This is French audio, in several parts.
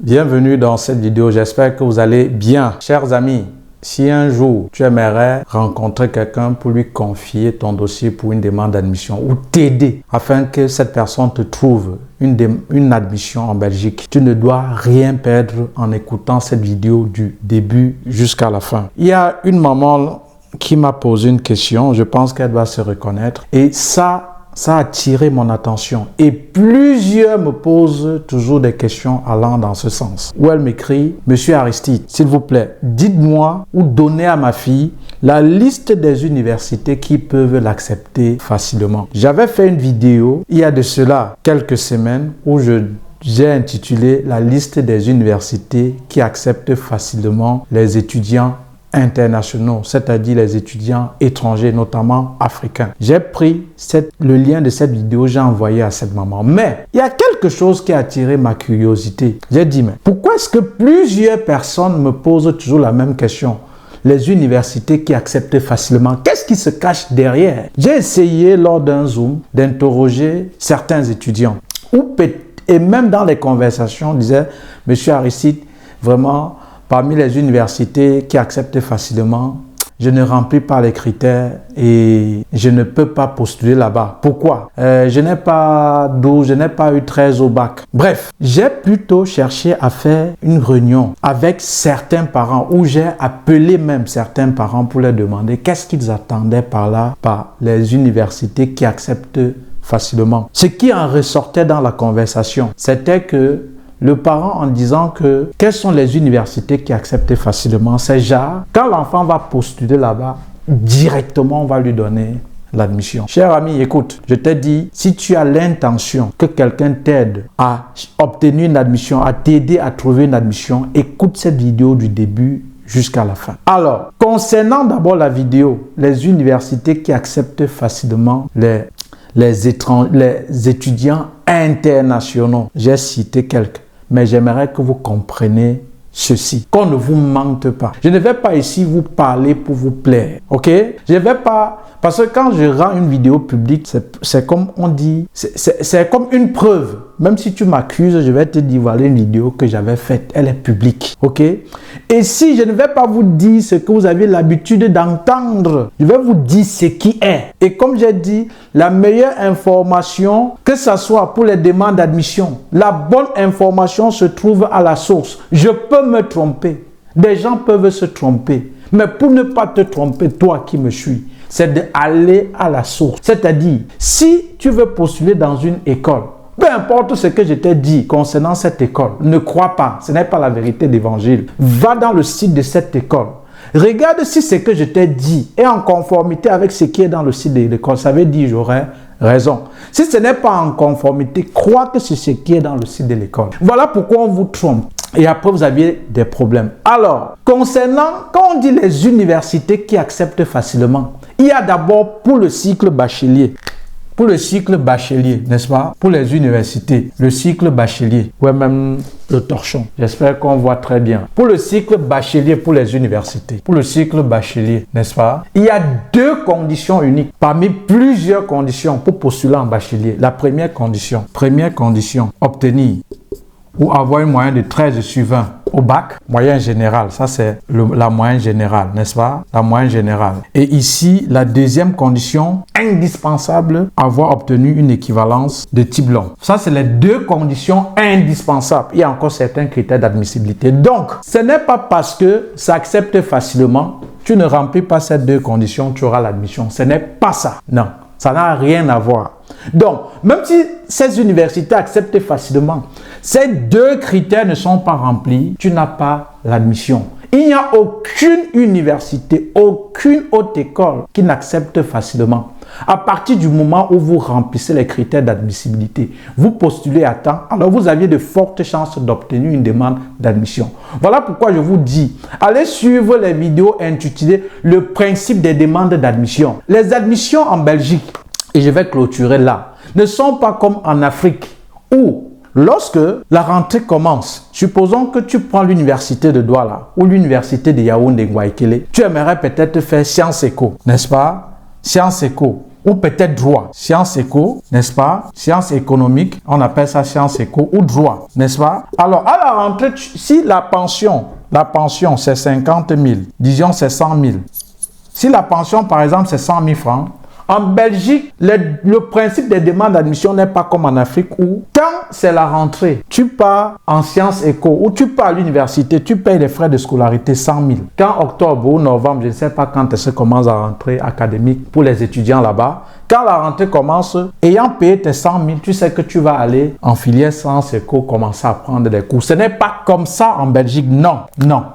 Bienvenue dans cette vidéo, j'espère que vous allez bien. Chers amis, si un jour tu aimerais rencontrer quelqu'un pour lui confier ton dossier pour une demande d'admission ou t'aider afin que cette personne te trouve une admission en Belgique, tu ne dois rien perdre en écoutant cette vidéo du début jusqu'à la fin. Il y a une maman qui m'a posé une question, je pense qu'elle va se reconnaître et ça a attiré mon attention et plusieurs me posent toujours des questions allant dans ce sens. Où elle m'écrit: Monsieur Aristide, s'il vous plaît, dites-moi ou donnez à ma fille la liste des universités qui peuvent l'accepter facilement. J'avais fait une vidéo il y a de cela quelques semaines où j'ai intitulé la liste des universités qui acceptent facilement les étudiants internationaux, c'est-à-dire les étudiants étrangers, notamment africains. J'ai pris le lien de cette vidéo, j'ai envoyé à cette maman. Mais il y a quelque chose qui a attiré ma curiosité. J'ai dit, mais pourquoi est-ce que plusieurs personnes me posent toujours la même question? Les universités qui acceptent facilement, qu'est-ce qui se cache derrière? J'ai essayé lors d'un Zoom d'interroger certains étudiants. Et même dans les conversations, on disait, Monsieur Aristide, vraiment, parmi les universités qui acceptent facilement, je ne remplis pas les critères et je ne peux pas postuler là-bas. Pourquoi? Je n'ai pas 12, je n'ai pas eu 13 au bac. Bref, j'ai plutôt cherché à faire une réunion avec certains parents où j'ai appelé même certains parents pour leur demander qu'est-ce qu'ils attendaient par les universités qui acceptent facilement. Ce qui en ressortait dans la conversation, c'était que le parent, en disant que quelles sont les universités qui acceptent facilement, c'est genre, quand l'enfant va postuler là-bas, directement on va lui donner l'admission. Cher ami, écoute, je t'ai dit, si tu as l'intention que quelqu'un t'aide à obtenir une admission, à t'aider à trouver une admission, écoute cette vidéo du début jusqu'à la fin. Alors, concernant d'abord la vidéo, les universités qui acceptent facilement les étudiants internationaux, j'ai cité quelques. Mais j'aimerais que vous compreniez ceci, qu'on ne vous mente pas. Je ne vais pas ici vous parler pour vous plaire, ok? Je ne vais pas... Parce que quand je rends une vidéo publique, c'est comme on dit, c'est comme une preuve. Même si tu m'accuses, je vais te dire, voilà une vidéo que j'avais faite, elle est publique, ok? Et si je ne vais pas vous dire ce que vous avez l'habitude d'entendre, je vais vous dire ce qui est. Et comme j'ai dit, la meilleure information, que ce soit pour les demandes d'admission, la bonne information se trouve à la source. Je peux me tromper, des gens peuvent se tromper, mais pour ne pas te tromper, toi qui me suis, c'est d'aller à la source. C'est-à-dire, si tu veux postuler dans une école, peu importe ce que je t'ai dit concernant cette école, ne crois pas, ce n'est pas la vérité d'évangile. Va dans le site de cette école. Regarde si ce que je t'ai dit est en conformité avec ce qui est dans le site de l'école. Ça veut dire j'aurais raison. Si ce n'est pas en conformité, crois que c'est ce qui est dans le site de l'école. Voilà pourquoi on vous trompe. Et après, vous aviez des problèmes. Alors, concernant, quand on dit les universités qui acceptent facilement, il y a d'abord pour le cycle bachelier. Pour le cycle bachelier, n'est-ce pas? Pour les universités, le cycle bachelier. Ouais, même le torchon. J'espère qu'on voit très bien. Pour le cycle bachelier, pour les universités. Pour le cycle bachelier, n'est-ce pas? Il y a deux conditions uniques parmi plusieurs conditions pour postuler en bachelier. La première condition, obtenir ou avoir une moyenne de 13 sur 20 au bac, moyenne générale, ça c'est la moyenne générale, n'est-ce pas? La moyenne générale. Et ici, la deuxième condition indispensable, avoir obtenu une équivalence de type long. Ça c'est les deux conditions indispensables. Il y a encore certains critères d'admissibilité. Donc, ce n'est pas parce que ça accepte facilement, tu ne remplis pas ces deux conditions, tu auras l'admission. Ce n'est pas ça. Non, ça n'a rien à voir. Donc, même si ces universités acceptent facilement, ces deux critères ne sont pas remplis, tu n'as pas l'admission. Il n'y a aucune université, aucune haute école qui n'accepte facilement. À partir du moment où vous remplissez les critères d'admissibilité, vous postulez à temps, alors vous aviez de fortes chances d'obtenir une demande d'admission. Voilà pourquoi je vous dis, allez suivre les vidéos intitulées « Le principe des demandes d'admission ». Les admissions en Belgique, et je vais clôturer là, ne sont pas comme en Afrique où lorsque la rentrée commence, supposons que tu prends l'université de Douala ou l'université de Yaoundé-Guayaquil, tu aimerais peut-être faire Sciences Éco, n'est-ce pas? Sciences Éco. ou peut-être droit. Sciences éco, n'est-ce pas? Sciences économiques, on appelle ça sciences éco ou droit, n'est-ce pas? Alors, à la rentrée, si la pension c'est 50 000, disons c'est 100 000. Si la pension, par exemple, c'est 100 000 francs, en Belgique, le principe des demandes d'admission n'est pas comme en Afrique où, quand c'est la rentrée, tu pars en sciences éco ou tu pars à l'université, tu payes les frais de scolarité 100 000. Quand octobre ou novembre, je ne sais pas quand est-ce que commence la rentrée académique pour les étudiants là-bas, quand la rentrée commence, ayant payé tes 100 000, tu sais que tu vas aller en filière sciences éco commencer à prendre des cours. Ce n'est pas comme ça en Belgique, non,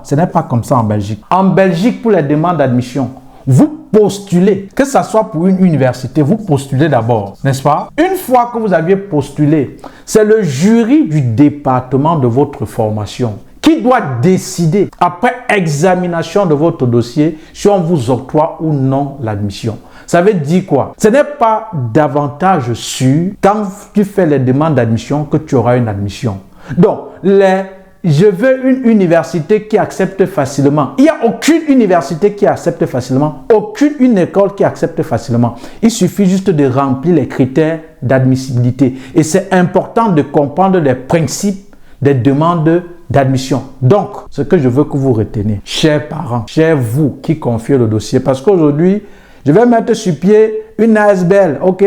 ce n'est pas comme ça en Belgique. En Belgique, pour les demandes d'admission, vous postulez, que ce soit pour une université, vous postulez d'abord, n'est-ce pas? Une fois que vous aviez postulé, c'est le jury du département de votre formation qui doit décider, après examination de votre dossier, si on vous octroie ou non l'admission. Ça veut dire quoi? Ce n'est pas davantage sûr quand tu fais les demandes d'admission que tu auras une admission. Donc, je veux une université qui accepte facilement. Il n'y a aucune université qui accepte facilement, une école qui accepte facilement. Il suffit juste de remplir les critères d'admissibilité. Et c'est important de comprendre les principes des demandes d'admission. Donc, ce que je veux que vous reteniez, chers parents, chers vous qui confiez le dossier, parce qu'aujourd'hui, je vais mettre sur pied une ASBL, ok?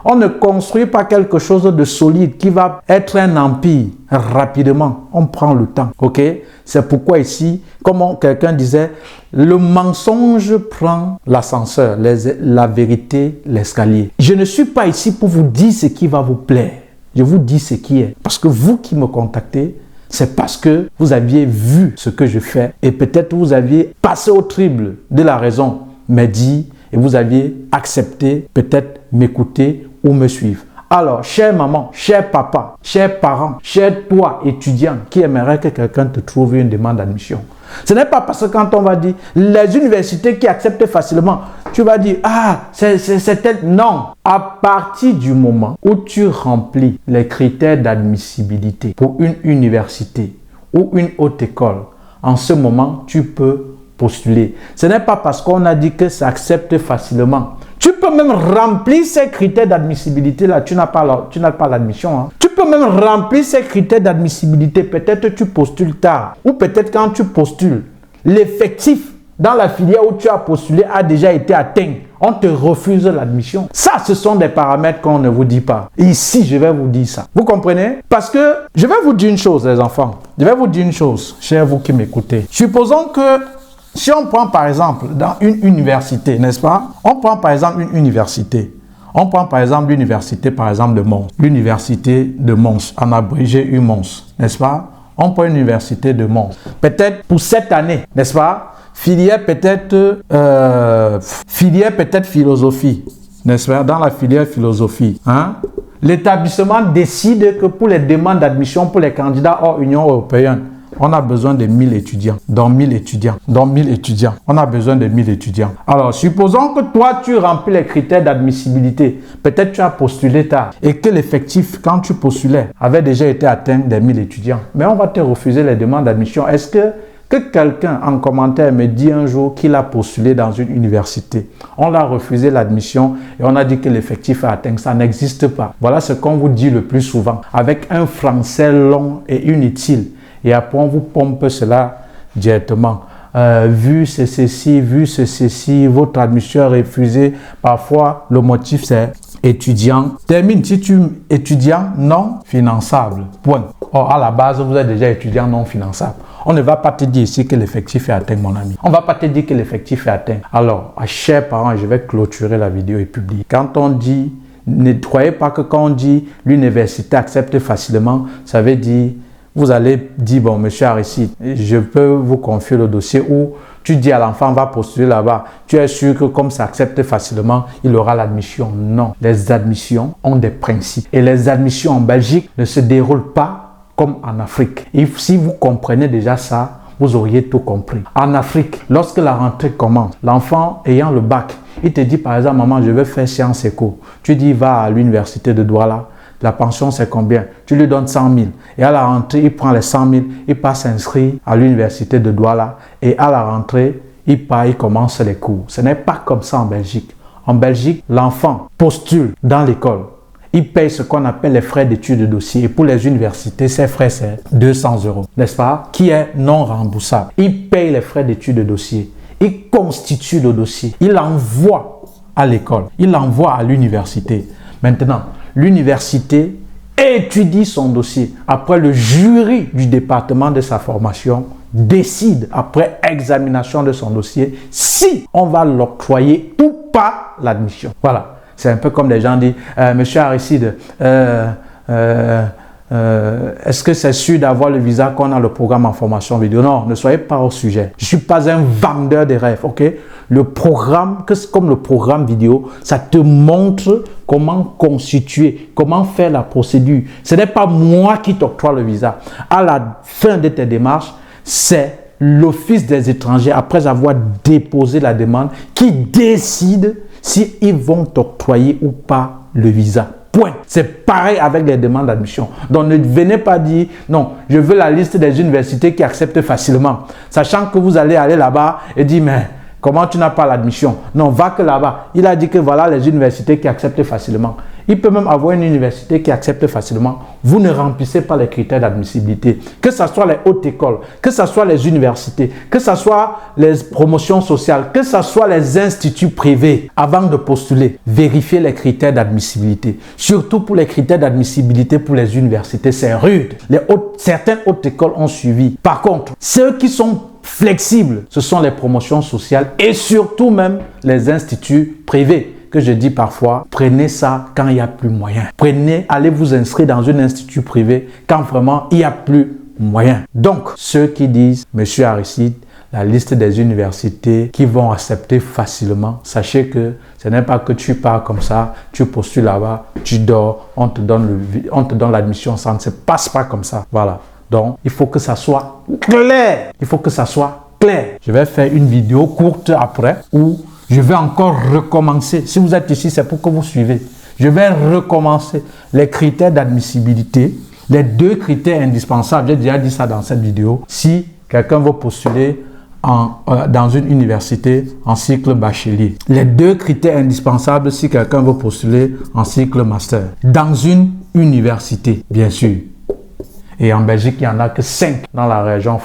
On ne construit pas quelque chose de solide qui va être un empire rapidement. On prend le temps, ok? C'est pourquoi ici, comme quelqu'un disait, le mensonge prend l'ascenseur, la vérité, l'escalier. Je ne suis pas ici pour vous dire ce qui va vous plaire. Je vous dis ce qui est. Parce que vous qui me contactez, c'est parce que vous aviez vu ce que je fais et peut-être vous aviez passé au triple de la raison, mais dit, et vous aviez accepté peut-être m'écouter ou me suivre. Alors, chère maman, cher papa, chers parents, cher toi, étudiant, qui aimerait que quelqu'un te trouve une demande d'admission. Ce n'est pas parce que quand on va dire les universités qui acceptent facilement, tu vas dire, ah, c'est tel. Non. À partir du moment où tu remplis les critères d'admissibilité pour une université ou une haute école, en ce moment, tu peux postuler. Ce n'est pas parce qu'on a dit que ça accepte facilement. Tu peux même remplir ces critères d'admissibilité là, tu n'as pas l'admission. Hein. Tu peux même remplir ces critères d'admissibilité. Peut-être tu postules tard ou peut-être quand tu postules, l'effectif dans la filière où tu as postulé a déjà été atteint. On te refuse l'admission. Ça, ce sont des paramètres qu'on ne vous dit pas. Ici, je vais vous dire ça. Vous comprenez? Parce que je vais vous dire une chose, les enfants. Je vais vous dire une chose, chers vous qui m'écoutez. Supposons que si on prend par exemple dans une université, n'est-ce pas? On prend par exemple une université. On prend par exemple l'université par exemple de Mons. L'université de Mons, en abrégé UMons, n'est-ce pas? On prend une université de Mons. Peut-être pour cette année, n'est-ce pas? Filière peut-être philosophie, n'est-ce pas? Dans la filière philosophie, hein? L'établissement décide que pour les demandes d'admission pour les candidats hors Union européenne, on a besoin de 1000 étudiants. Dans 1000 étudiants. On a besoin de 1000 étudiants. Alors, supposons que toi, tu remplis les critères d'admissibilité. Peut-être tu as postulé tard et que l'effectif, quand tu postulais, avait déjà été atteint des 1000 étudiants. Mais on va te refuser les demandes d'admission. Est-ce que quelqu'un en commentaire me dit un jour qu'il a postulé dans une université, on l'a refusé l'admission et on a dit que l'effectif est atteint, ça n'existe pas. Voilà ce qu'on vous dit le plus souvent, avec un français long et inutile. Et après, on vous pompe cela directement. Vu ceci, votre admission est refusée. Parfois, le motif, c'est étudiant. Termine, si tu es étudiant non finançable. Point. Or, à la base, vous êtes déjà étudiant non finançable. On ne va pas te dire ici que l'effectif est atteint, mon ami. On ne va pas te dire que l'effectif est atteint. Alors, à chers parents, je vais clôturer la vidéo et publier. Quand on dit, ne croyez pas que quand on dit l'université accepte facilement, ça veut dire... Vous allez dire, bon, monsieur Aristide, je peux vous confier le dossier ou tu dis à l'enfant, va postuler là-bas. Tu es sûr que comme ça accepte facilement, il aura l'admission. Non. Les admissions ont des principes. Et les admissions en Belgique ne se déroulent pas comme en Afrique. Et si vous comprenez déjà ça, vous auriez tout compris. En Afrique, lorsque la rentrée commence, l'enfant ayant le bac, il te dit par exemple, maman, je veux faire sciences éco. Tu dis, va à l'université de Douala. La pension, c'est combien? Tu lui donnes 100 000. Et à la rentrée, il prend les 100 000, il passe s'inscrire à l'université de Douala. Et à la rentrée, il part, il commence les cours. Ce n'est pas comme ça en Belgique. En Belgique, l'enfant postule dans l'école. Il paye ce qu'on appelle les frais d'études de dossier. Et pour les universités, ces frais, c'est 200 €, n'est-ce pas? Qui est non remboursable. Il paye les frais d'études de dossier. Il constitue le dossier. Il l'envoie à l'école. Il l'envoie à l'université. Maintenant, l'université étudie son dossier. Après, le jury du département de sa formation décide, après examination de son dossier, si on va l'octroyer ou pas l'admission. Voilà. C'est un peu comme les gens disent, Monsieur Aristide, est-ce que c'est sûr d'avoir le visa qu'on a le programme en formation vidéo? Non, ne soyez pas au sujet. Je ne suis pas un vendeur de rêves, ok? Le programme, comme le programme vidéo, ça te montre comment constituer, comment faire la procédure. Ce n'est pas moi qui t'octroie le visa. À la fin de tes démarches, c'est l'Office des étrangers, après avoir déposé la demande, qui décide s'ils vont t'octroyer ou pas le visa. Point. C'est pareil avec les demandes d'admission. Donc, ne venez pas dire, non, je veux la liste des universités qui acceptent facilement. Sachant que vous allez aller là-bas et dire, mais comment tu n'as pas l'admission? Non, va que là-bas. Il a dit que voilà les universités qui acceptent facilement. Il peut même avoir une université qui accepte facilement. Vous ne remplissez pas les critères d'admissibilité. Que ce soit les hautes écoles, que ce soit les universités, que ce soit les promotions sociales, que ce soit les instituts privés. Avant de postuler, vérifiez les critères d'admissibilité. Surtout pour les critères d'admissibilité pour les universités, c'est rude. Certaines hautes écoles ont suivi. Par contre, ceux qui sont flexibles, ce sont les promotions sociales et surtout même les instituts privés. Que je dis parfois, prenez ça quand il n'y a plus moyen. Allez vous inscrire dans un institut privé quand vraiment il n'y a plus moyen. Donc, ceux qui disent, Monsieur Aristide, la liste des universités qui vont accepter facilement, sachez que ce n'est pas que tu pars comme ça, tu postules là-bas, tu dors, on te donne l'admission, ça ne se passe pas comme ça. Voilà. Donc, il faut que ça soit clair. Il faut que ça soit clair. Je vais faire une vidéo courte après où je vais encore recommencer. Si vous êtes ici, c'est pour que vous suivez. Je vais recommencer les critères d'admissibilité, les 2 critères indispensables. J'ai déjà dit ça dans cette vidéo. Si quelqu'un veut postuler dans une université en cycle bachelier. Les 2 critères indispensables si quelqu'un veut postuler en cycle master. Dans une université, bien sûr. Et en Belgique, il n'y en a que 5 dans la région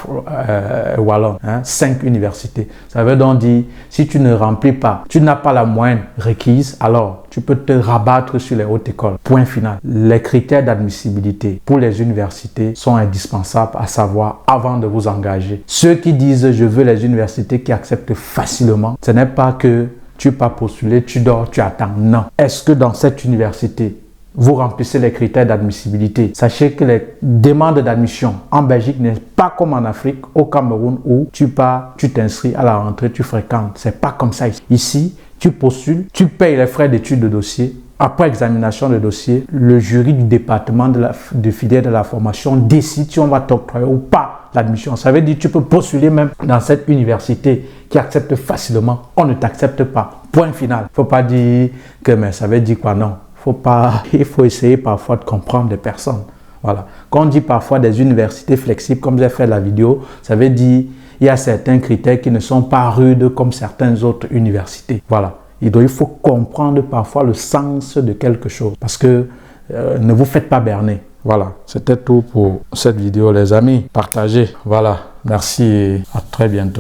wallonne. 5 universités. Ça veut donc dire, si tu ne remplis pas, tu n'as pas la moyenne requise, alors tu peux te rabattre sur les hautes écoles. Point final. Les critères d'admissibilité pour les universités sont indispensables à savoir avant de vous engager. Ceux qui disent, je veux les universités qui acceptent facilement, ce n'est pas que tu pas postuler, tu dors, tu attends. Non. Est-ce que dans cette université, vous remplissez les critères d'admissibilité? Sachez que les demandes d'admission en Belgique n'est pas comme en Afrique, au Cameroun, où tu pars, tu t'inscris à la rentrée, tu fréquentes. C'est pas comme ça ici. Ici, tu postules, tu payes les frais d'études de dossier. Après examination de dossier, le jury du département de filière de la formation décide si on va t'octroyer ou pas l'admission. Ça veut dire que tu peux postuler même dans cette université qui accepte facilement. On ne t'accepte pas. Point final. Faut pas dire que mais ça veut dire quoi? Non. Il faut essayer parfois de comprendre des personnes. Voilà. Quand on dit parfois des universités flexibles, comme j'ai fait la vidéo, ça veut dire il y a certains critères qui ne sont pas rudes comme certaines autres universités. Voilà. Et donc, il faut comprendre parfois le sens de quelque chose. Parce que ne vous faites pas berner. Voilà. C'était tout pour cette vidéo, les amis. Partagez. Voilà. Merci et à très bientôt.